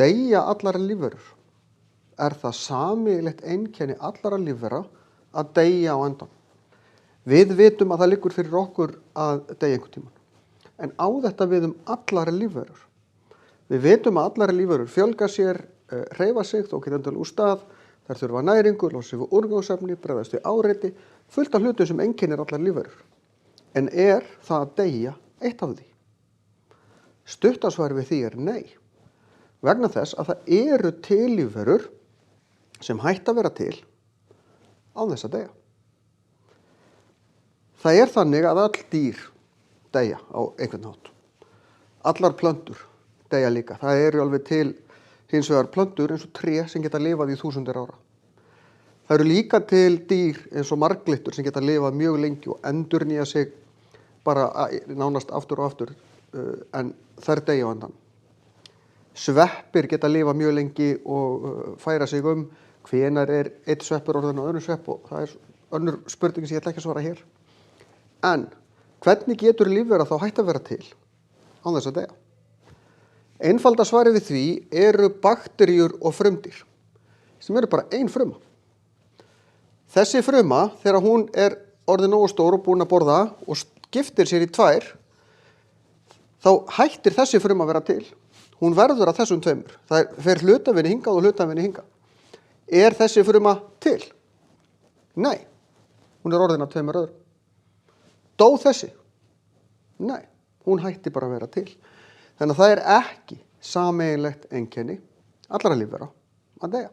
deyja allar lífverur, er það sameiginlegt einkenni allara lífvera að deyja á endan. Við vitum að það liggur fyrir okkur að deyja einhvern tímann. En á þetta við allar lífverur. Við vitum að allar lífverur fjölga sér, hreyfa sig, þó geta endilega úr stað, þær þurfa næringu, losa sig við úrgangsefni, bregðast við áreiti, fullt af hlutum sem einkennir allar lífverur. En er það að deyja eitt af því? Stuttasvar við því er nei. Vegna þess að það eru til lífverur sem hætta að vera til án þess að deyja. Það er þannig að öll dýr deyja á einhvern hátt. Allar plöntur deyja líka. Það eru alveg til hins vegar plöntur eins og tré sem geta lifað í þúsundir ára. Það eru líka til dýr eins og marglyttur sem geta lifað mjög lengi og endurnýja sig bara nánast aftur og aftur, en þær deyja á endan. Sveppir geta lifað mjög lengi og færa sig hvenær er einn sveppur orðinn á öðrum svepp, og það er önnur spurning sem ég ætla ekki að svara hér. En hvernig getur lífvera þá hætt að vera til án þess að deyja? Einfalda svarið við því eru bakteríur og frumdýr, sem eru bara ein fruma. Þessi fruma, þegar hún er orðin nógu stór og búin að borða og skiptir sér í tvær, þá hættir þessi fruma að vera til. Hún verður að þessum tveimur. Það fer hlutafinni hingað og hlutafinni hingað. Er þessi fruma til? Nei. Hún er orðin að tveimur öðrum. Dó þessi? Nei. Hún hætti bara að vera til. Þannig að það er ekki sameiginlegt einkenni allra lífvera að deyja.